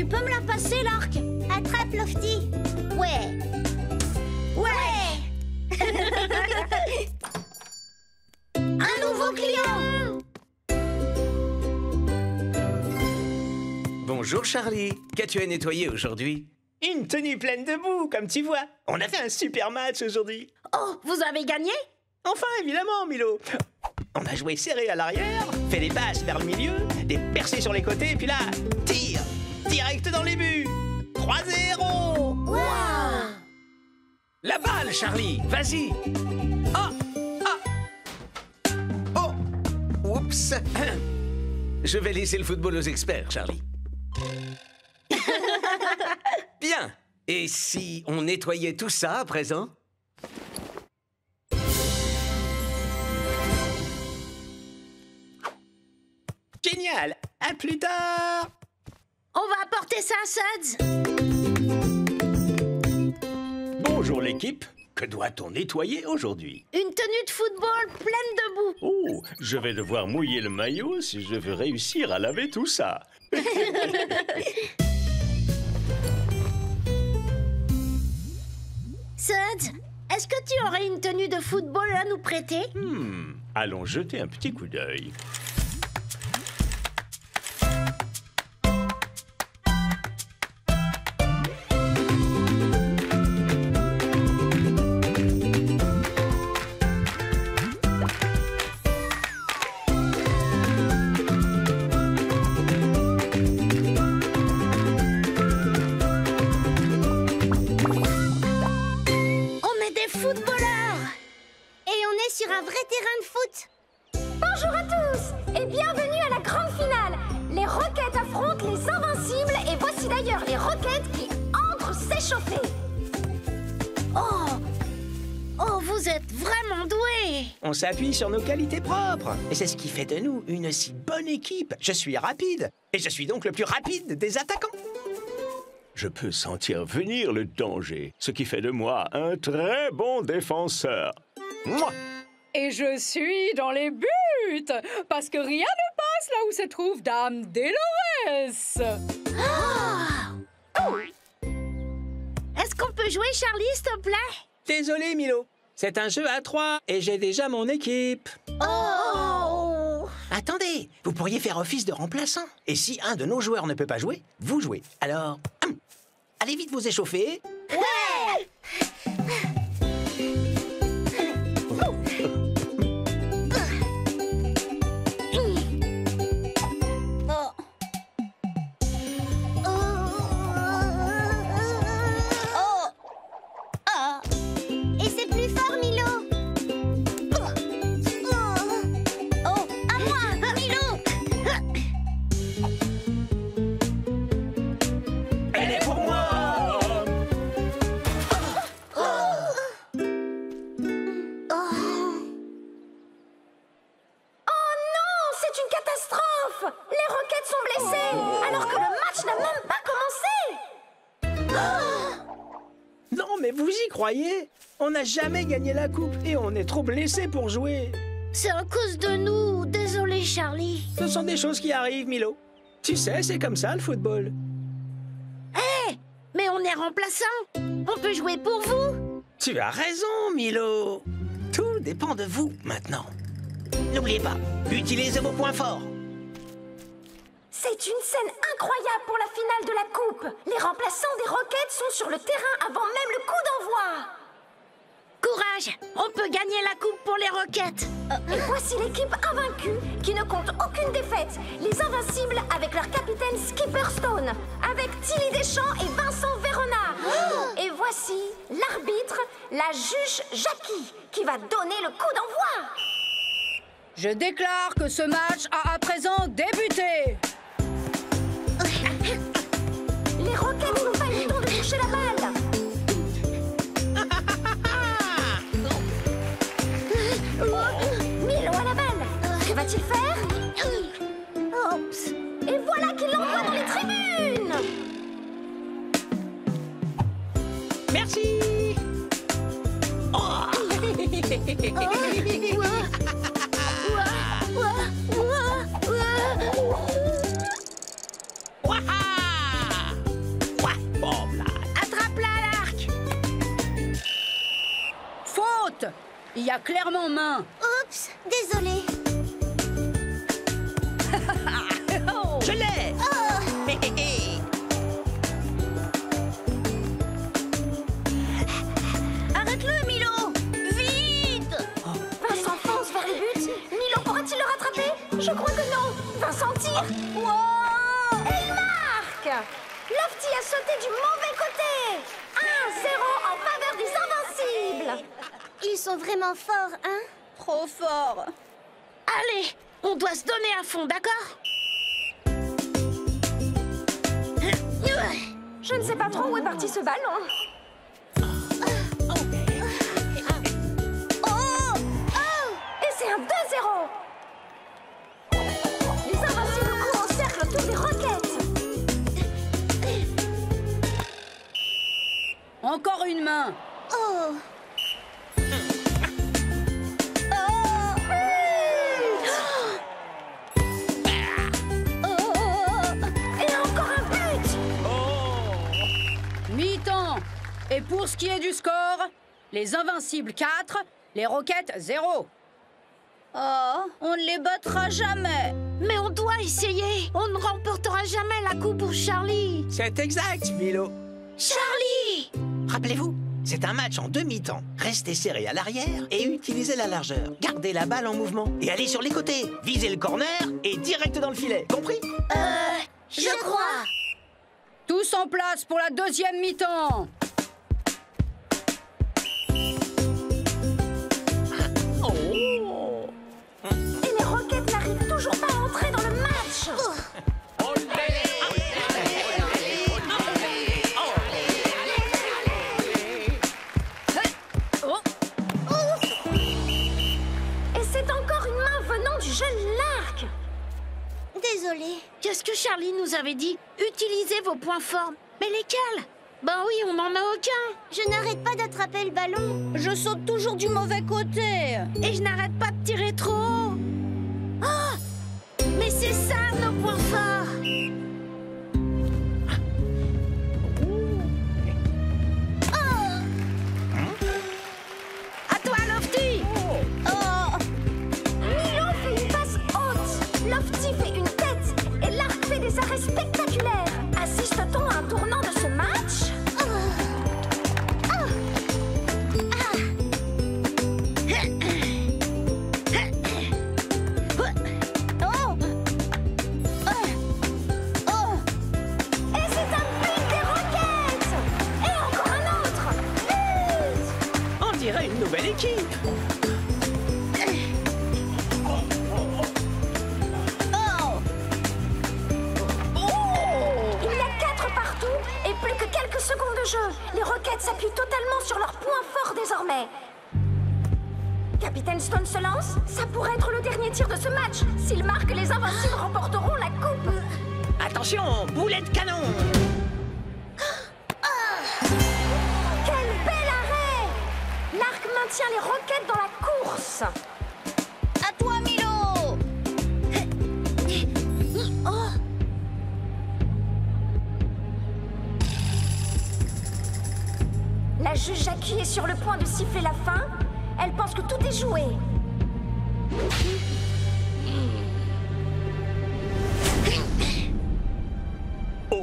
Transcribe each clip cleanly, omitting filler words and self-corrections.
Tu peux me la passer, l'arc? Attrape, Lofty. Ouais. Ouais. Un nouveau client. Bonjour Charlie, qu'as-tu à nettoyer aujourd'hui? Une tenue pleine de boue, comme tu vois. On a fait un super match aujourd'hui. Oh, vous avez gagné? Enfin, évidemment, Milo. On a joué serré à l'arrière, fait des passes vers le milieu, des percées sur les côtés, et puis là, tir direct dans les buts. 3-0. Wow. La balle, Charlie, vas-y. Oh, oups. Je vais laisser le football aux experts, Charlie. Bien. Et si on nettoyait tout ça à présent? Génial. À plus tard. On va apporter ça à Suds. Bonjour l'équipe. Que doit-on nettoyer aujourd'hui? Une tenue de football pleine de boue. Oh, je vais devoir mouiller le maillot si je veux réussir à laver tout ça. Suds, est-ce que tu aurais une tenue de football à nous prêter? Allons jeter un petit coup d'œil. Sur un vrai terrain de foot. Bonjour à tous et bienvenue à la grande finale. Les Rockets affrontent les Invincibles et voici d'ailleurs les Rockets qui entrent s'échauffer. Oh, vous êtes vraiment doués. On s'appuie sur nos qualités propres. Et c'est ce qui fait de nous une si bonne équipe. Je suis rapide. Et je suis donc le plus rapide des attaquants. Je peux sentir venir le danger, ce qui fait de moi un très bon défenseur. Mouah! Et je suis dans les buts, parce que rien ne passe là où se trouve Dame Delores. Est-ce qu'on peut jouer, Charlie, s'il te plaît? Désolé, Milo. C'est un jeu à 3 et j'ai déjà mon équipe. Oh! Attendez, vous pourriez faire office de remplaçant. Et si un de nos joueurs ne peut pas jouer, vous jouez. Alors, allez vite vous échauffer. Ouais! Et c'est plus fort, Milo. Oh, à moi, Milo. Elle est pour moi. Oh non, c'est une catastrophe. Les Rockets sont blessés alors que le match n'a même pas commencé. Non, mais vous y croyez? On n'a jamais gagné la coupe et on est trop blessés pour jouer. C'est à cause de nous. Désolé, Charlie. Ce sont des choses qui arrivent, Milo. Tu sais, c'est comme ça, le football. Hé! Mais on est remplaçant. On peut jouer pour vous. Tu as raison, Milo. Tout dépend de vous, maintenant. N'oubliez pas, utilisez vos points forts. C'est une scène incroyable pour la finale de la coupe. Les remplaçants des Rockets sont sur le terrain avant même le coup d'envoi. Courage! On peut gagner la coupe pour les Rockets. Et voici l'équipe invaincue qui ne compte aucune défaite. Les Invincibles avec leur capitaine Skipper Stone, avec Tilly Deschamps et Vincent Verona. Et voici l'arbitre, la juge Jackie, qui va donner le coup d'envoi. Je déclare que ce match a à présent débuté. Les Rockets n'ont pas eu le temps de toucher la balle. Milo à la balle. Que va-t-il faire? Oups. Et voilà qu'il l'envoie dans les tribunes. Merci. faute. Il y a clairement main. Oups, désolé. Je l'ai. Hé, hé, hé. Arrête-le, Milo. Vite. Vincent fonce vers le but. Milo pourra-t-il le rattraper? Je crois que non. Vincent tire. Wow. Et il marque. Lofty a sauté du mauvais côté. 1-0 en faveur des Invincibles. Ils sont vraiment forts, hein? Trop fort. Allez, on doit se donner à fond, d'accord? Je ne sais pas trop où est parti ce ballon. Et c'est un 2-0. Les Invincibles courent en cercle autour des roquettes. Encore une main. Et encore un but. Mi-temps. Et pour ce qui est du score, les Invincibles 4, les Roquettes 0. Oh, on ne les battra jamais. Mais on doit essayer. On ne remportera jamais la coupe pour Charlie. C'est exact, Milo. Charlie! Rappelez-vous, c'est un match en demi-temps. Restez serré à l'arrière et utilisez la largeur. Gardez la balle en mouvement et allez sur les côtés. Visez le corner et direct dans le filet. Compris? Je crois. Tous en place pour la deuxième mi-temps. Et les roquettes n'arrivent toujours pas à entrer dans le match. Et c'est encore une main venant du jeune Lark. Désolée. Qu'est-ce que Charlie nous avait dit? Utilisez vos points forts. Mais lesquels? Ben oui, on n'en a aucun. Je n'arrête pas d'attraper le ballon. Je saute toujours du mauvais côté. Et je n'arrête pas de tirer trop haut. Oh! Mais c'est ça nos points forts. À toi, Lofty. Milo fait une passe haute. Lofty fait une tête. Et Lark fait des arrêts spectaculaires. Assiste-t-on à un tournant de ce match? Et c'est un but des Roquettes! Et encore un autre! But! On dirait une nouvelle équipe. Il y a 4 partout et plus que quelques secondes de jeu. Les Roquettes s'appuient totalement sur leurs points forts désormais. Capitaine Stone se lance. Ça pourrait être le dernier tir de ce match. S'il marque, les Invincibles remporteront la coupe. Attention, boulet de canon. Quel bel arrêt! L'arc maintient les Roquettes dans la course. À toi, Milo. La juge Jackie est sur le point de siffler la fin. Elle pense que tout est joué. Et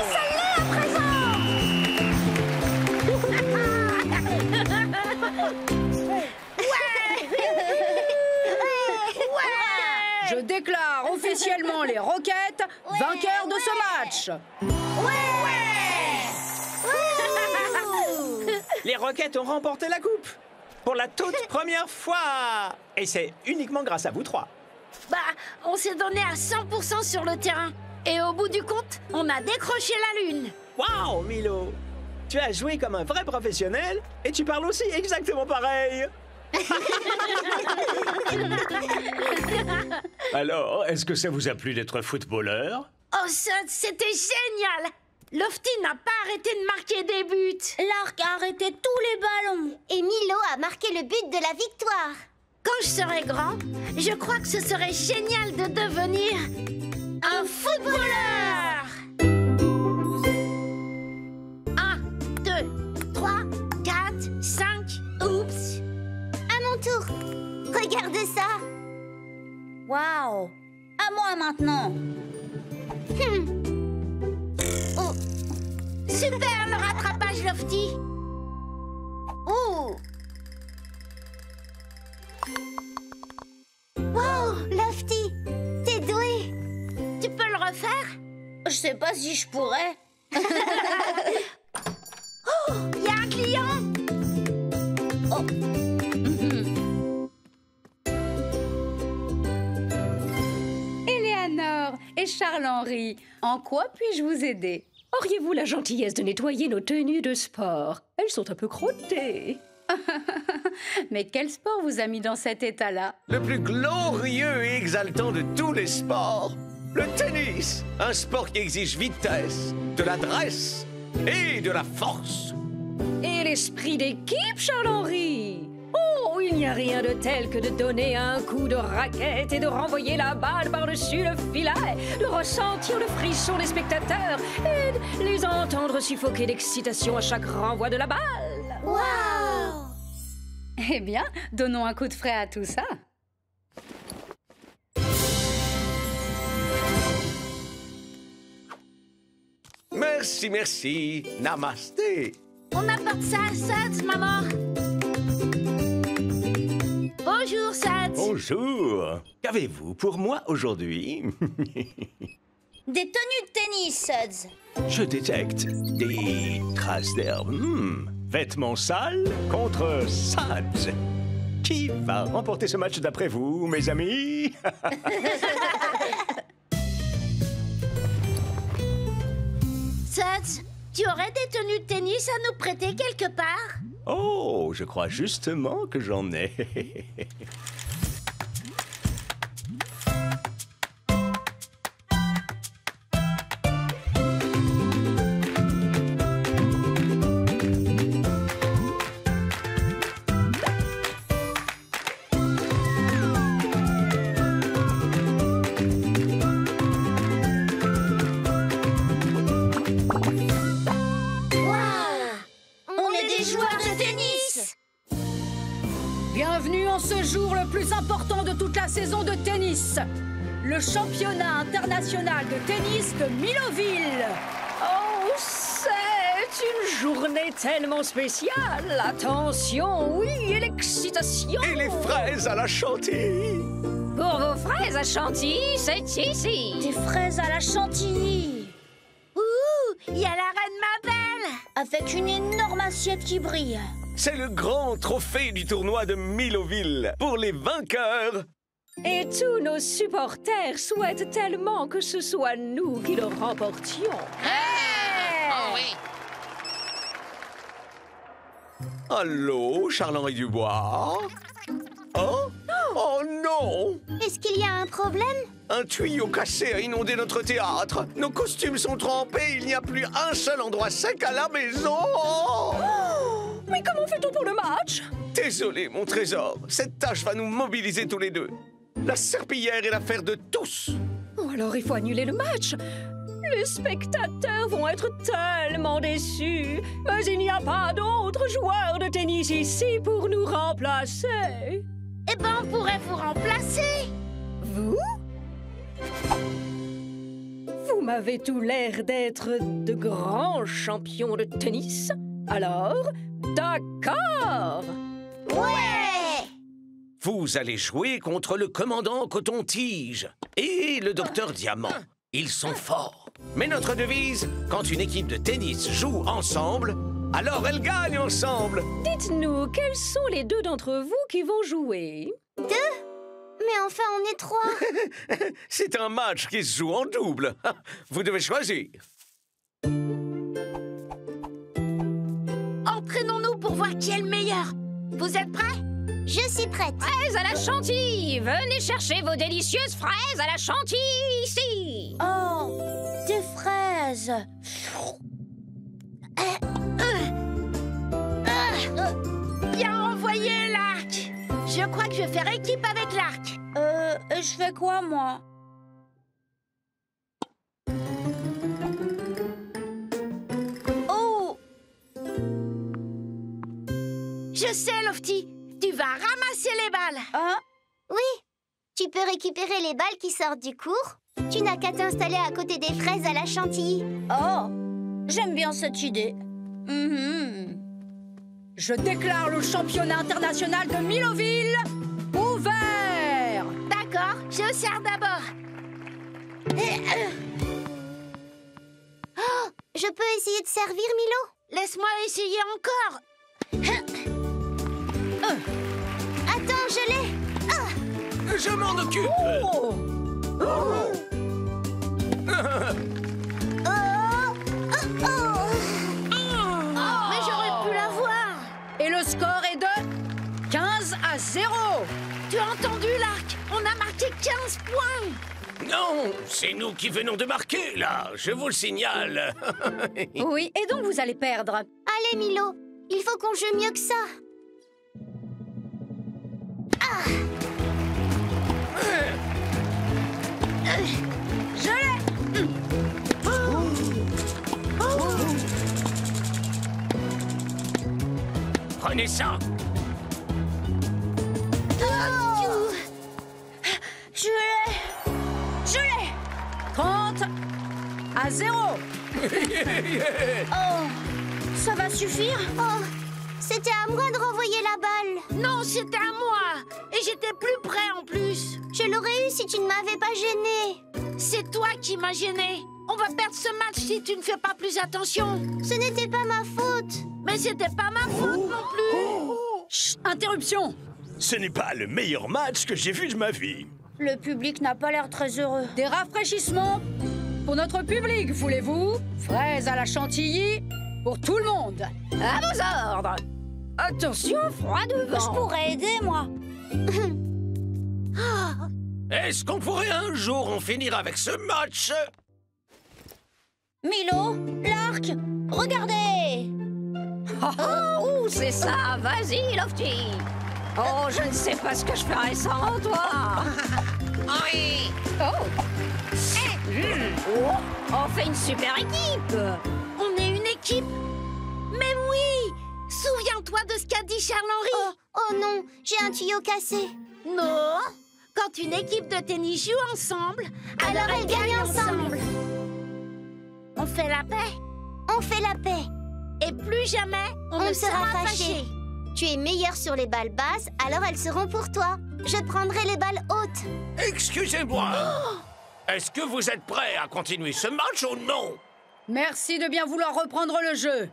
ça l'est à présent! Je déclare officiellement les Roquettes vainqueurs de ce match. Les Roquettes ont remporté la coupe. Pour la toute première fois. Et c'est uniquement grâce à vous trois. Bah, on s'est donné à 100% sur le terrain. Et au bout du compte, on a décroché la lune. Waouh, Milo! Tu as joué comme un vrai professionnel et tu parles aussi exactement pareil. Alors, est-ce que ça vous a plu d'être footballeur? Oh, ça, c'était génial! Lofty n'a pas arrêté de marquer des buts. L'arc a arrêté tous les ballons. Et Milo a marqué le but de la victoire. Quand je serai grand, je crois que ce serait génial de devenir un footballeur. 1, Waouh! À moi maintenant! Oh. Super le rattrapage, Lofty. Oh. Wow, Lofty, t'es doué. Tu peux le refaire? Je sais pas si je pourrais. Oh, il y a un client. Oh. Eleanor et Charles-Henri, en quoi puis-je vous aider? Auriez-vous la gentillesse de nettoyer nos tenues de sport? Elles sont un peu crottées. Mais quel sport vous a mis dans cet état-là? Le plus glorieux et exaltant de tous les sports, le tennis. Un sport qui exige vitesse, de l'adresse et de la force. Et l'esprit d'équipe, Charles-Henri? Oh, il n'y a rien de tel que de donner un coup de raquette et de renvoyer la balle par-dessus le filet, de ressentir le frisson des spectateurs et de les entendre suffoquer d'excitation à chaque renvoi de la balle. Wow. Eh bien, donnons un coup de frais à tout ça. Merci, merci. Namasté. On apporte ça à Suds, maman. Bonjour, Suds. Bonjour. Qu'avez-vous pour moi aujourd'hui? Des tenues de tennis, Suds. Je détecte des traces d'herbe. Vêtements sales contre Suds. Qui va remporter ce match d'après vous, mes amis? Suds, tu aurais des tenues de tennis à nous prêter quelque part? Oh, je crois justement que j'en ai. On est des joueurs de tennis. Bienvenue en ce jour le plus important de toute la saison de tennis, le championnat international de tennis de Milloville. Oh, c'est une journée tellement spéciale. Attention, oui, et l'excitation. Et les fraises à la chantilly. Pour vos fraises à Chantilly, c'est ici. Des fraises à la chantilly. Ouh, il y a la reine Mabel. Avec une énorme assiette qui brille. C'est le grand trophée du tournoi de Milloville pour les vainqueurs. Et tous nos supporters souhaitent tellement que ce soit nous qui le remportions. Allô, Charles-Henri Dubois? Oh? Oh non! Est-ce qu'il y a un problème? Un tuyau cassé a inondé notre théâtre. Nos costumes sont trempés. Il n'y a plus un seul endroit sec à la maison. Mais comment fait-on pour le match? Désolé, mon trésor. Cette tâche va nous mobiliser tous les deux. La serpillière est l'affaire de tous. Oh, alors il faut annuler le match. Les spectateurs vont être tellement déçus. Mais il n'y a pas d'autres joueurs de tennis ici pour nous remplacer. Eh ben, on pourrait vous remplacer. Vous? Vous m'avez tout l'air d'être de grands champions de tennis. Alors, d'accord. Ouais. Vous allez jouer contre le commandant Coton-Tige et le docteur Diamant. Ils sont forts. Mais notre devise, quand une équipe de tennis joue ensemble, alors elle gagne ensemble. Dites-nous, quels sont les deux d'entre vous qui vont jouer? Mais enfin, on est 3. C'est un match qui se joue en double. Vous devez choisir. Entraînons-nous pour voir qui est le meilleur. Vous êtes prêts? Je suis prête. Fraises à la chantilly! Venez chercher vos délicieuses fraises à la chantilly ici! Oh, des fraises. Bien envoyé, l'arc. Je crois que je vais faire équipe avec l'arc. Je fais quoi, moi? Oh! Je sais, Lofty. Tu vas ramasser les balles. Hein? Oui. Tu Tu peux récupérer les balles qui sortent du cours. Tu n'as qu'à t'installer à côté des fraises à la chantilly. Oh, j'aime bien cette idée. Je déclare le championnat international de Miloville ouvert. D'accord, j'observe d'abord. Oh, je peux essayer de servir, Milo? Laisse-moi essayer encore. Attends, je l'ai. Je m'en occupe. Oh. Mais j'aurais pu l'avoir. Et le score est de 15-0. Tu as entendu, l'Arc? On a marqué 15 points. Non, c'est nous qui venons de marquer, là. Je vous le signale. Oui, et donc vous allez perdre. Allez, Milo, il faut qu'on joue mieux que ça. Je l'ai. Prenez ça. Je l'ai. 30-0. Oh, ça va suffire? Oh, c'était à moi de renvoyer la balle. Non, c'était à moi. Et j'étais plus près en plus. Je l'aurais eu si tu ne m'avais pas gêné. C'est toi qui m'as gêné. On va perdre ce match si tu ne fais pas plus attention. Ce n'était pas ma faute. Mais c'était pas ma faute non plus. Chut, interruption. Ce n'est pas le meilleur match que j'ai vu de ma vie. Le public n'a pas l'air très heureux. Des rafraîchissements pour notre public, voulez-vous? Fraises à la chantilly pour tout le monde. À vos ordres. Attention, froid devant. Je pourrais aider, moi. Est-ce qu'on pourrait un jour en finir avec ce match? Milo, l'Arc, regardez. Oh, c'est ça. Vas-y, Lofty. Oh, je ne sais pas ce que je ferais sans toi. Oui. Oh. Oh, on fait une super équipe. On est une équipe. Mais oui. Souviens-toi de ce qu'a dit Charles-Henri. Oh non, j'ai un tuyau cassé. Non. Quand une équipe de tennis joue ensemble, Alors elle gagne ensemble. On fait la paix. On fait la paix. Et plus jamais on On ne sera sera fâchés. fâchés. Tu es meilleur sur les balles basses, alors elles seront pour toi. Je prendrai les balles hautes. Excusez-moi. Est-ce que vous êtes prêts à continuer ce match ou non? Merci de bien vouloir reprendre le jeu.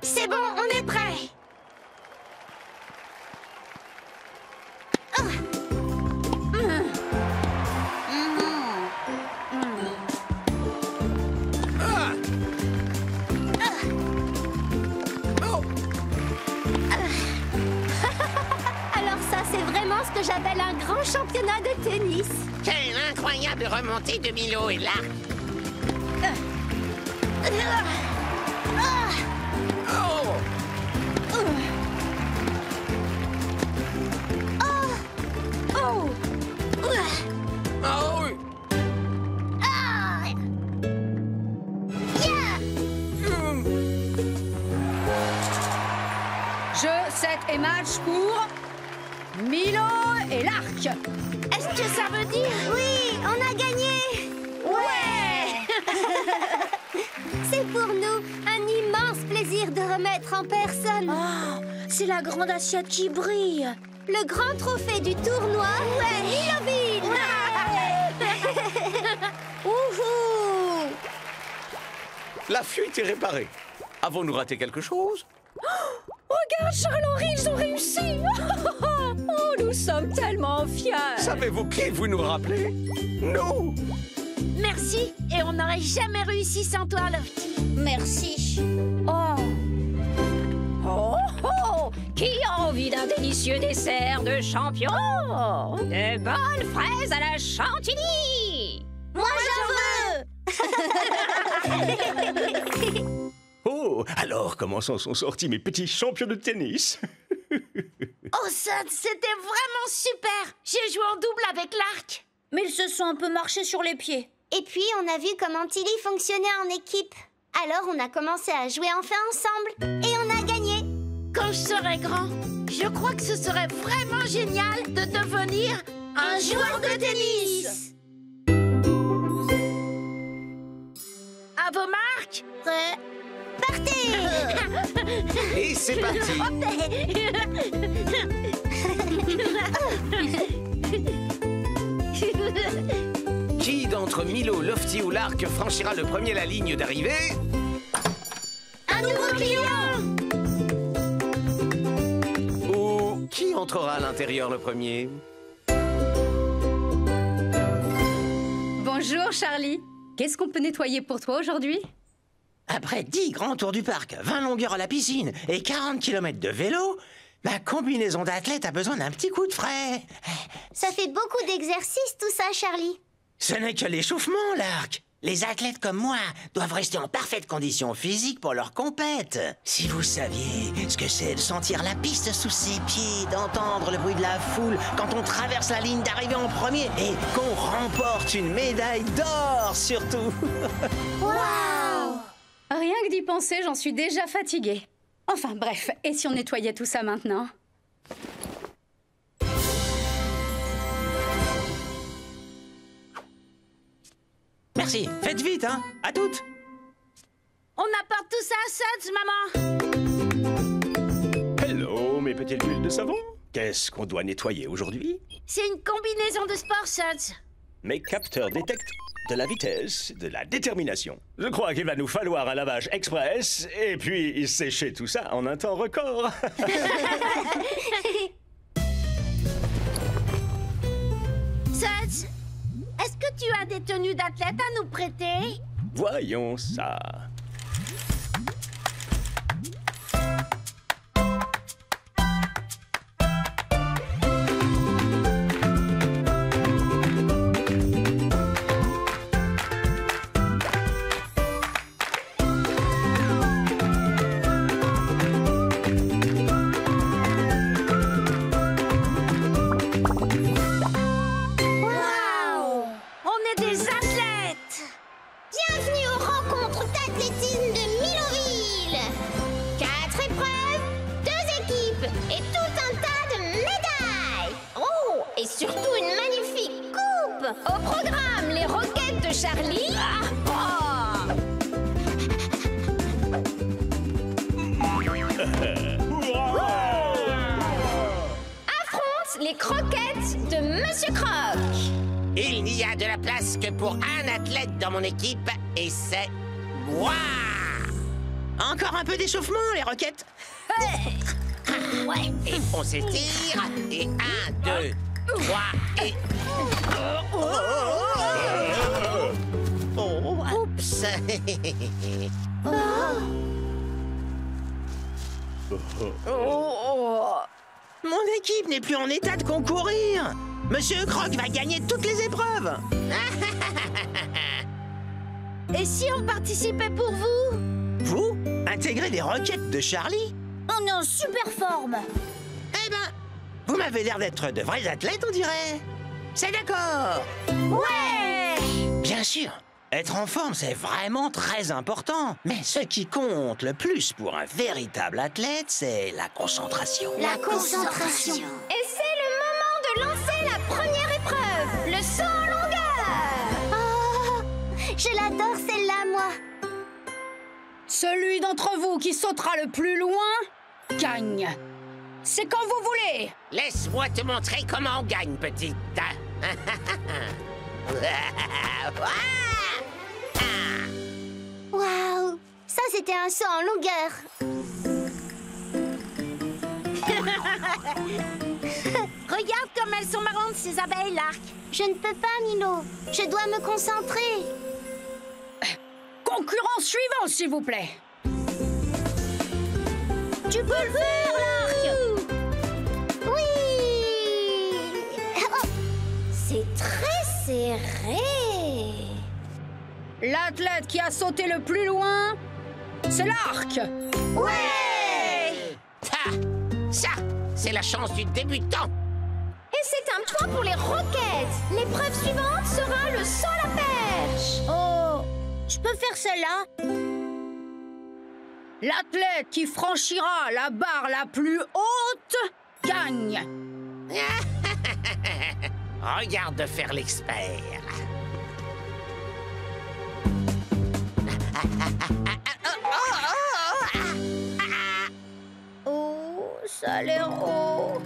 C'est bon, on est prêts. Alors ça, c'est vraiment ce que j'appelle un grand championnat de tennis. Quelle incroyable remontée de Milo et l'Arc. Oh! Oh. Ah oui! Jeu, set et match pour Milo et l'Arc. Est-ce que ça veut dire? Oui, on a gagné. Ouais. C'est pour nous un immense plaisir de remettre en personne Oh, c'est la grande assiette qui brille. le grand trophée du tournoi de Miloville. Ouhou. La fuite est réparée. Avons-nous raté quelque chose? Regarde, Charles-Henri, ils ont réussi. Oh, nous sommes tellement fiers. Savez-vous qui vous nous rappelez? Nous! Merci. Et on n'aurait jamais réussi sans toi, Lofty. Merci. Oh, Oh, oh, qui a envie d'un délicieux dessert de champion? De bonnes fraises à la chantilly. Moi, j'en veux. Oh, alors comment s'en sont sortis mes petits champions de tennis? Oh, ça, c'était vraiment super. J'ai joué en double avec l'Arc. mais ils se sont un peu marchés sur les pieds. Et puis, on a vu comment Tilly fonctionnait en équipe. Alors, on a commencé à jouer enfin ensemble. Et on a gagné. Quand je serai grand, je crois que ce serait vraiment génial de devenir Un joueur de tennis. À vos marques. Prêt? Partez! Et c'est parti. Qui d'entre Milo, Lofty ou Lark franchira le premier la ligne d'arrivée? Un nouveau client. Ou qui entrera à l'intérieur le premier? Bonjour, Charlie. Qu'est-ce qu'on peut nettoyer pour toi aujourd'hui? Après 10 grands tours du parc, 20 longueurs à la piscine et 40 km de vélo, ma combinaison d'athlète a besoin d'un petit coup de frais. Ça fait beaucoup d'exercices tout ça, Charlie. Ce n'est que l'échauffement, Lark. Les athlètes comme moi doivent rester en parfaite condition physique pour leur compète. Si vous saviez ce que c'est de sentir la piste sous ses pieds, d'entendre le bruit de la foule quand on traverse la ligne d'arrivée en premier et qu'on remporte une médaille d'or surtout. Waouh! Rien que d'y penser, j'en suis déjà fatiguée. Enfin bref, et si on nettoyait tout ça maintenant? Merci, faites vite, hein. À toutes. On apporte tout ça à Suds, maman. Hello, mes petites bulles de savon. Qu'est-ce qu'on doit nettoyer aujourd'hui? C'est une combinaison de sport, Suds. Mes capteurs détectent de la vitesse, de la détermination. Je crois qu'il va nous falloir un lavage express et puis sécher tout ça en un temps record. Suds, est-ce que tu as des tenues d'athlète à nous prêter? Voyons ça. Au programme, les roquettes de Charlie affrontent les croquettes de Monsieur Croc. Il n'y a de la place que pour un athlète dans mon équipe, et c'est moi! Encore un peu d'échauffement, les roquettes. Ouais. Et on s'étire, et 1, 2, 3, et... Oups! Mon équipe n'est plus en état de concourir. Monsieur Croc va gagner toutes les épreuves. Et si on participait pour vous? Vous, intégrez les roquettes de Charlie? On est en super forme. Eh ben, vous m'avez l'air d'être de vrais athlètes, on dirait. C'est d'accord. Ouais! Bien sûr, être en forme, c'est vraiment très important. Mais ce qui compte le plus pour un véritable athlète, c'est la concentration. La concentration. Et c'est le moment de lancer la première épreuve, le saut en longueur. Oh, je l'adore celle-là, moi. Celui d'entre vous qui sautera le plus loin gagne. C'est quand vous voulez. Laisse-moi te montrer comment on gagne, petite. Waouh, ça c'était un saut en longueur. Regarde comme elles sont marrantes, ces abeilles, Lark. Je ne peux pas, Milo. Je dois me concentrer. Concurrence suivante, s'il vous plaît. Tu peux le faire, Lark. Oui. Oh, C'est très serré. L'athlète qui a sauté le plus loin, c'est Lark. Ouais! Ça, c'est la chance du débutant. Et c'est un point pour les roquettes. L'épreuve suivante sera le saut à la perche. Oh, je peux faire celle-là? L'athlète qui franchira la barre la plus haute gagne. regarde de faire l'expert. Oh, ça a l'air haut.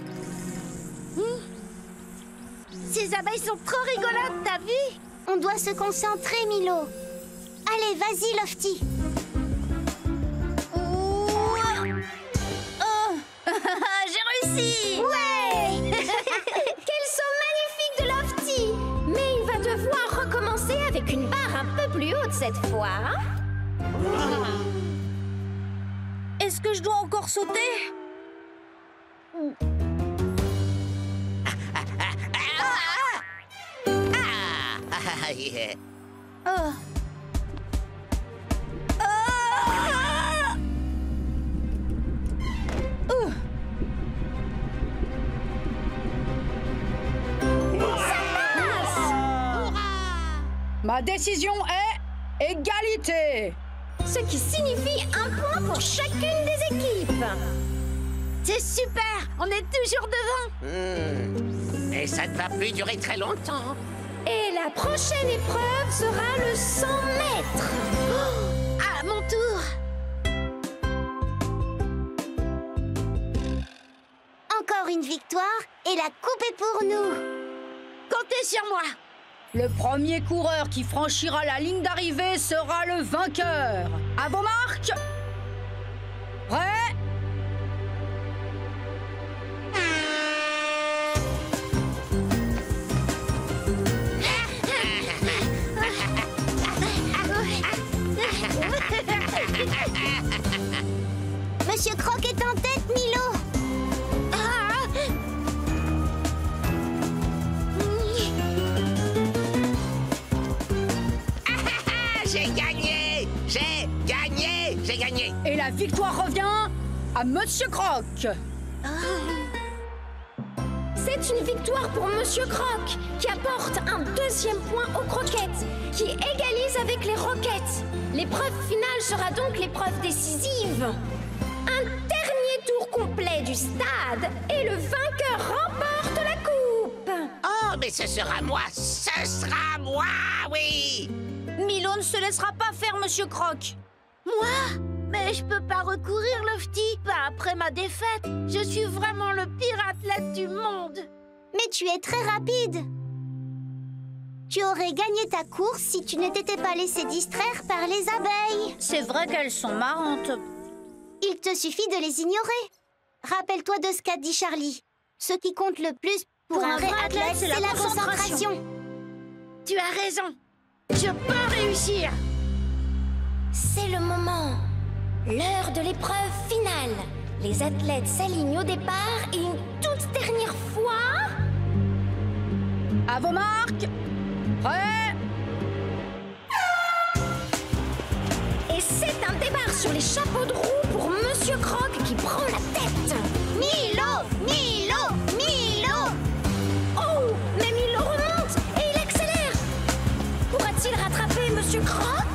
Ces abeilles sont trop rigolotes, t'as vu? On doit se concentrer, Milo. Allez, vas-y, Lofty. Oh, j'ai réussi. Ouais. Quel saut magnifique de Lofty! Mais il va devoir recommencer avec une barre un peu plus haute cette fois. Est-ce que je dois encore sauter? Yeah. Oh. Ah. Ma décision est égalité. Ce qui signifie un point pour chacune des équipes. C'est super. On est toujours devant. Et ça ne va plus durer très longtemps. Et la prochaine épreuve sera le 100 mètres. À mon tour. Encore une victoire et la coupe est pour nous. Comptez sur moi. Le premier coureur qui franchira la ligne d'arrivée sera le vainqueur. À vos marques. Prêt? Monsieur Croc est en tête, Milo. J'ai gagné! J'ai gagné! J'ai gagné! Et la victoire revient à Monsieur Croc. C'est une victoire pour Monsieur Croc, qui apporte un deuxième point aux croquettes, qui égalise avec les roquettes. L'épreuve finale sera donc l'épreuve décisive. Un dernier tour complet du stade et le vainqueur remporte la coupe. Oh, mais ce sera moi! Ce sera moi, oui! Milo ne se laissera pas faire, Monsieur Croc. Moi? Mais je peux pas recourir, Lofty. Pas après ma défaite. Je suis vraiment le pire athlète du monde. Mais tu es très rapide. Tu aurais gagné ta course si tu ne t'étais pas laissé distraire par les abeilles. C'est vrai qu'elles sont marrantes. Il te suffit de les ignorer. Rappelle-toi de ce qu'a dit Charlie. Ce qui compte le plus pour un vrai athlète, c'est la concentration. Tu as raison. Je peux réussir. C'est le moment. L'heure de l'épreuve finale. Les athlètes s'alignent au départ et une toute dernière fois... À vos marques. Prêt? Et c'est un départ sur les chapeaux de roue pour Monsieur Croc qui prend la tête. Milo! Milo! Milo! Oh, mais Milo remonte et il accélère. Pourra-t-il rattraper Monsieur Croc?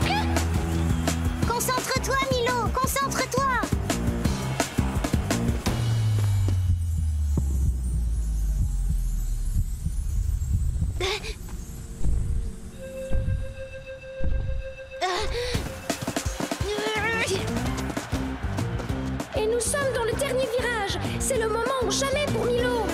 Concentre-toi, Milo! Concentre-toi! Et nous sommes dans le dernier virage. C'est le moment ou jamais pour Milo.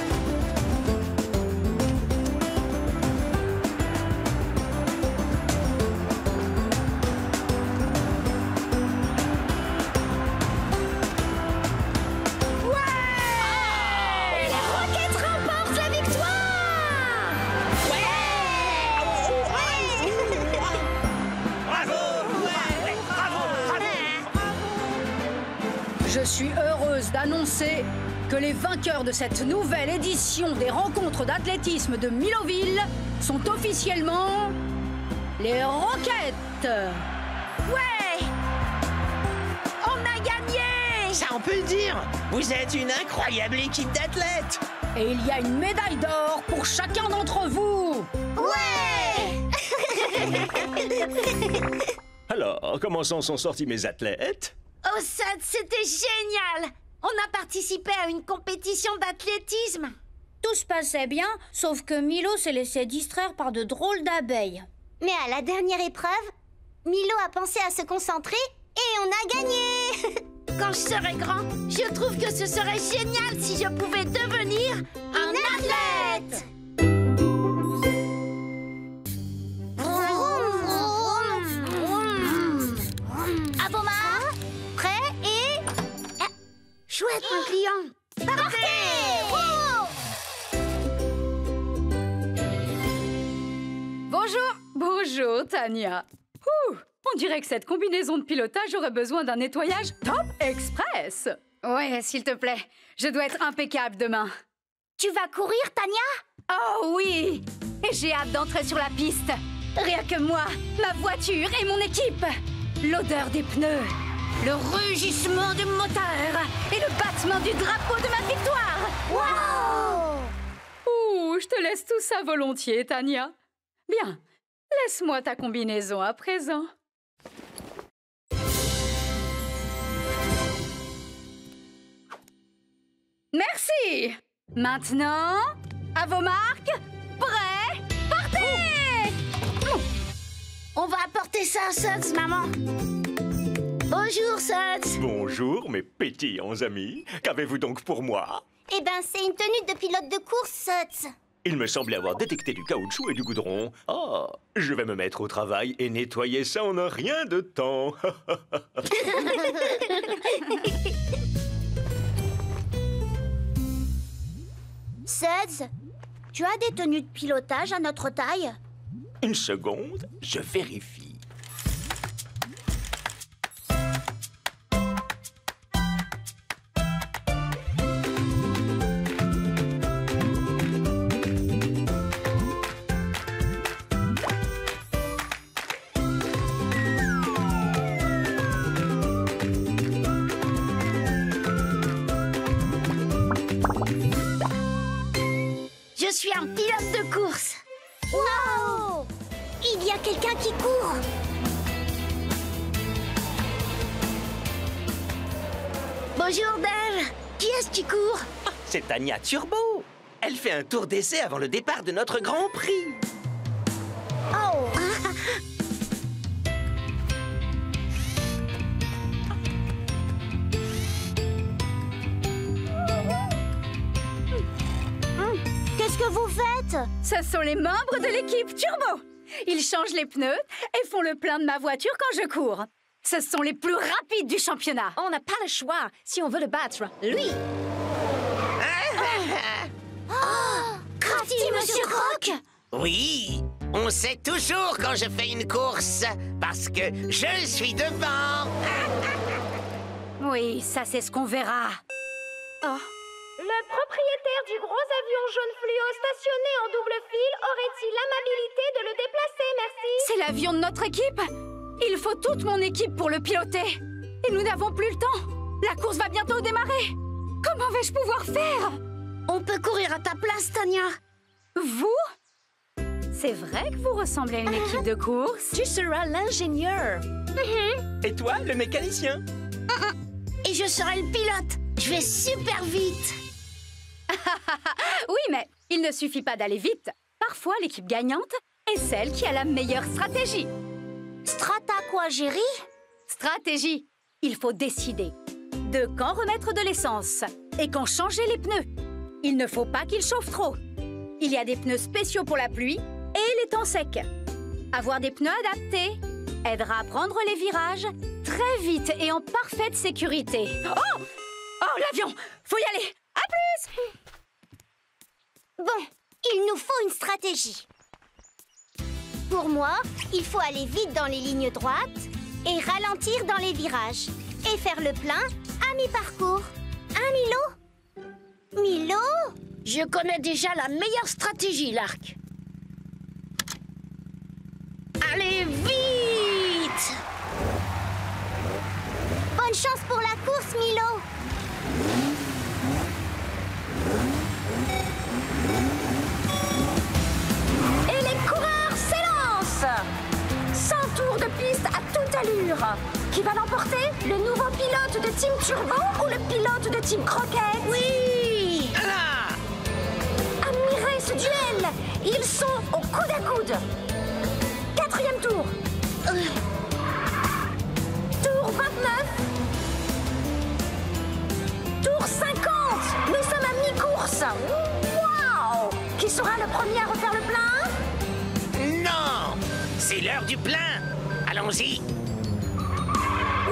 Et les Rockets remportent la victoire. Je suis heureuse d'annoncer que les vainqueurs de cette nouvelle édition des rencontres d'athlétisme de Miloville sont officiellement les Rockets. Ouais! On a gagné! Ça, on peut le dire! Vous êtes une incroyable équipe d'athlètes! Et il y a une médaille d'or pour chacun d'entre vous. Ouais! Alors, comment s'en sont sortis mes athlètes? Oh, c'était génial! On a participé à une compétition d'athlétisme. Tout se passait bien, sauf que Milo s'est laissé distraire par de drôles d'abeilles. Mais à la dernière épreuve, Milo a pensé à se concentrer et on a gagné. Quand je serai grand, je trouve que ce serait génial si je pouvais devenir un athlète. Avomar, prêt et... Chouette, mon client. Partez! Bonjour. Bonjour, Tania. Ouh, on dirait que cette combinaison de pilotage aurait besoin d'un nettoyage top express. Ouais, s'il te plaît. Je dois être impeccable demain. Tu vas courir, Tania? Oh oui! Et j'ai hâte d'entrer sur la piste. Rien que moi, ma voiture et mon équipe. L'odeur des pneus, le rugissement du moteur et le battement du drapeau de ma victoire. Wow! Ouh, je te laisse tout ça volontiers, Tania. Bien, laisse-moi ta combinaison à présent. Merci! Maintenant, à vos marques, prêts, partez! On va apporter ça à Suds, maman. Bonjour, Suds. Bonjour, mes pétillants amis. Qu'avez-vous donc pour moi? Eh ben, c'est une tenue de pilote de course, Suds. Il me semblait avoir détecté du caoutchouc et du goudron. Oh, je vais me mettre au travail et nettoyer ça en un rien de temps. Suds, tu as des tenues de pilotage à notre taille? Une seconde, je vérifie. Je suis un pilote de course. Wow! Il y a quelqu'un qui court. Bonjour, Dave. Qui est-ce qui court? C'est Tania Turbo. Elle fait un tour d'essai avant le départ de notre Grand Prix. Oh! Qu'est-ce que vous faites? Ce sont les membres de l'équipe Turbo. Ils changent les pneus et font le plein de ma voiture quand je cours. Ce sont les plus rapides du championnat. On n'a pas le choix si on veut le battre. Lui! Crafty, Monsieur Croc! Oui, on sait toujours quand je fais une course, parce que je suis devant. Oui, ça c'est ce qu'on verra. Oh. Le propriétaire du gros avion jaune fluo stationné en double fil aurait-il l'amabilité de le déplacer, merci? C'est l'avion de notre équipe. Il faut toute mon équipe pour le piloter. Et nous n'avons plus le temps. La course va bientôt démarrer. Comment vais-je pouvoir faire? On peut courir à ta place, Tania. Vous? C'est vrai que vous ressemblez à une équipe de course. Tu seras l'ingénieur. Et toi, le mécanicien? Et je serai le pilote. Je vais super vite. Oui, mais il ne suffit pas d'aller vite. Parfois, l'équipe gagnante est celle qui a la meilleure stratégie. Strata quoi, Jerry? Stratégie. Il faut décider de quand remettre de l'essence et quand changer les pneus. Il ne faut pas qu'ils chauffent trop. Il y a des pneus spéciaux pour la pluie et les temps secs. Avoir des pneus adaptés aidera à prendre les virages très vite et en parfaite sécurité. Oh! Oh, l'avion! Faut y aller! À plus! Bon, il nous faut une stratégie. Pour moi, il faut aller vite dans les lignes droites et ralentir dans les virages. Et faire le plein à mi-parcours. Hein, Milo? Milo? Je connais déjà la meilleure stratégie, Lark. Allez, vite! Bonne chance pour la course, Milo! Et les coureurs s'élancent! 100 tours de piste à toute allure. Qui va l'emporter? Le nouveau pilote de Team Turbo ou le pilote de Team Croquette? Oui! Là! ce duel. Ils sont au coude à coude. 4e tour. Tour 29. Tour 50. Nous sommes à mi-course. Waouh! Qui sera le premier à refaire le plein? Non! C'est l'heure du plein! Allons-y!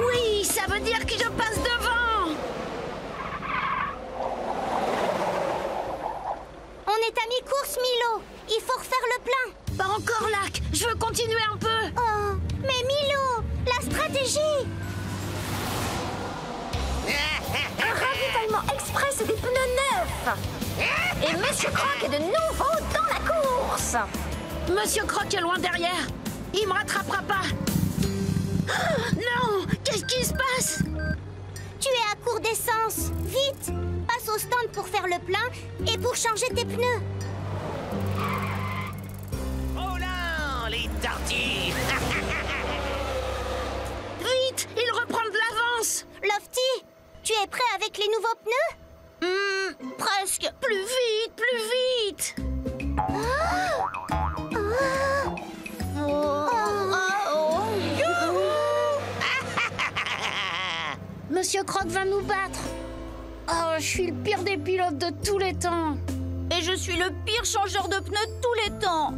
Oui, ça veut dire que je passe devant. On est à mi-course, Milo. Il faut refaire le plein. Pas encore, Lark. Je veux continuer un peu. Oh, mais Milo, la stratégie. Un ravitaillement express et des pneus neufs. Et Monsieur Croc est de nouveau dans la course. Monsieur Croc est loin derrière. Il me rattrapera pas. Ah, non! Qu'est-ce qui se passe? Tu es à court d'essence. Vite, passe au stand pour faire le plein et pour changer tes pneus. Oh non! Les tortues! Vite! Il reprend de l'avance. Lofty, tu es prêt avec les nouveaux pneus? Presque. Plus vite, plus vite. Monsieur Croc va nous battre. Oh, je suis le pire des pilotes de tous les temps. Et je suis le pire changeur de pneus de tous les temps.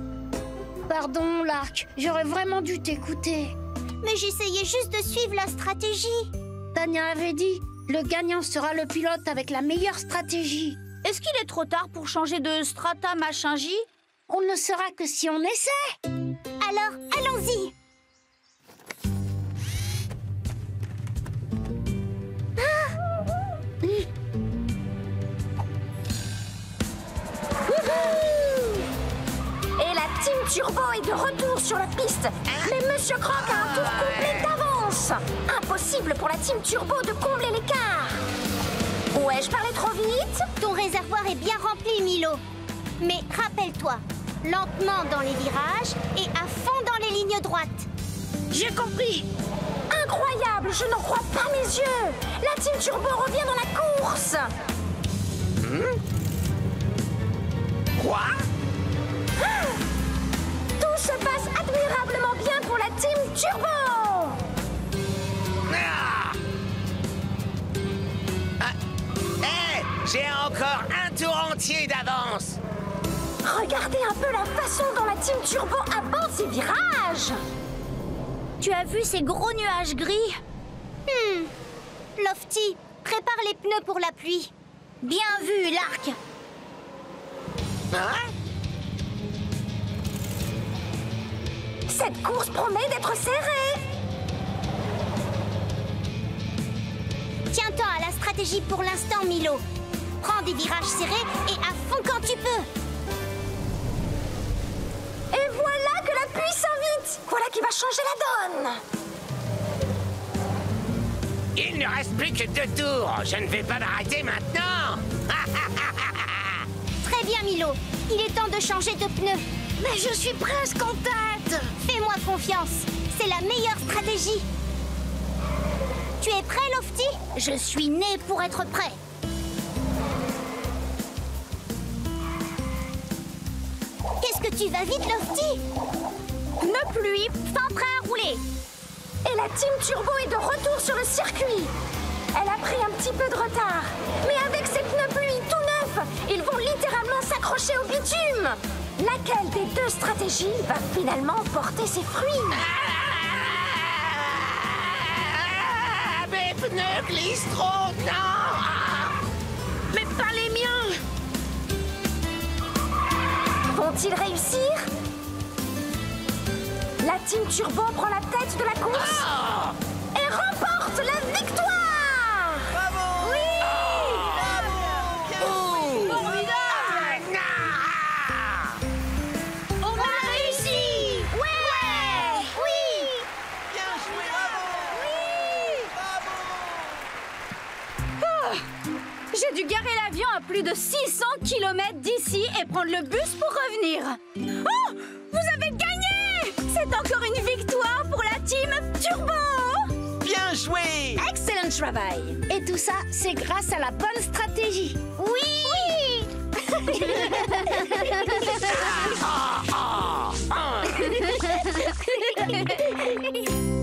Pardon, Lark. J'aurais vraiment dû t'écouter. Mais j'essayais juste de suivre la stratégie. Tania avait dit, le gagnant sera le pilote avec la meilleure stratégie. Est-ce qu'il est trop tard pour changer de strata machin J? On ne le saura que si on essaie. Alors, allons-y. Et la Team Turbo est de retour sur la piste. Mais Monsieur Croc a un tour complet d'avance. Impossible pour la Team Turbo de combler l'écart. Ouais, je parlais trop vite? Ton réservoir est bien rempli, Milo. Mais rappelle-toi, lentement dans les virages et à fond dans les lignes droites. J'ai compris. Incroyable, je n'en crois pas mes yeux. La Team Turbo revient dans la course. Quoi? Tout se passe admirablement bien pour la Team Turbo. Ah! Hé! J'ai encore un tour entier d'avance! Regardez un peu la façon dont la Team Turbo aborde ses virages. Tu as vu ces gros nuages gris? Lofty, prépare les pneus pour la pluie. Bien vu, Lark. Hein? Cette course promet d'être serrée. Tiens-toi à la stratégie pour l'instant, Milo. Prends des virages serrés et à fond quand tu peux. Et voilà que la pluie s'invite. Voilà qui va changer la donne. Il ne reste plus que 2 tours. Je ne vais pas l'arrêter maintenant. Très bien, Milo. Il est temps de changer de pneus. Mais je suis presque en tête. Fais-moi confiance. C'est la meilleure stratégie. Tu es prêt, Lofty? Je suis né pour être prêt. Qu'est-ce que tu vas vite, Lofty? Pneus pluie, Fin prêt à rouler. et la Team Turbo est de retour sur le circuit. Elle a pris un petit peu de retard, mais avec ses pneus pluie tout neufs, ils vont littéralement s'accrocher au bitume. Laquelle des deux stratégies va finalement porter ses fruits? Ah, mes pneus glissent trop, non! Mais pas les miens. Vont-ils réussir? La Team Turbo prend la tête de la course et remporte la victoire! Bravo! Oui! On a réussi. Ouais! Oui! Bien joué, J'ai dû garer l'avion à plus de 600 km d'ici et prendre le bus pour revenir. Oh! Vous avez gagné! C'est encore une victoire pour la Team Turbo! Bien joué! Excellent travail! Et tout ça, c'est grâce à la bonne stratégie. Oui!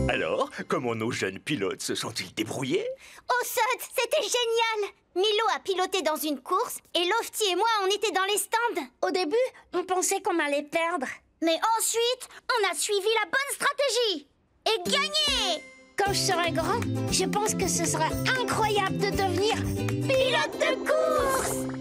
Alors, comment nos jeunes pilotes se sont-ils débrouillés? Oh, Sud, c'était génial! Milo a piloté dans une course et Lofty et moi, on était dans les stands. Au début, on pensait qu'on allait perdre. Mais ensuite, on a suivi la bonne stratégie et gagné! Quand je serai grand, je pense que ce sera incroyable de devenir pilote de course!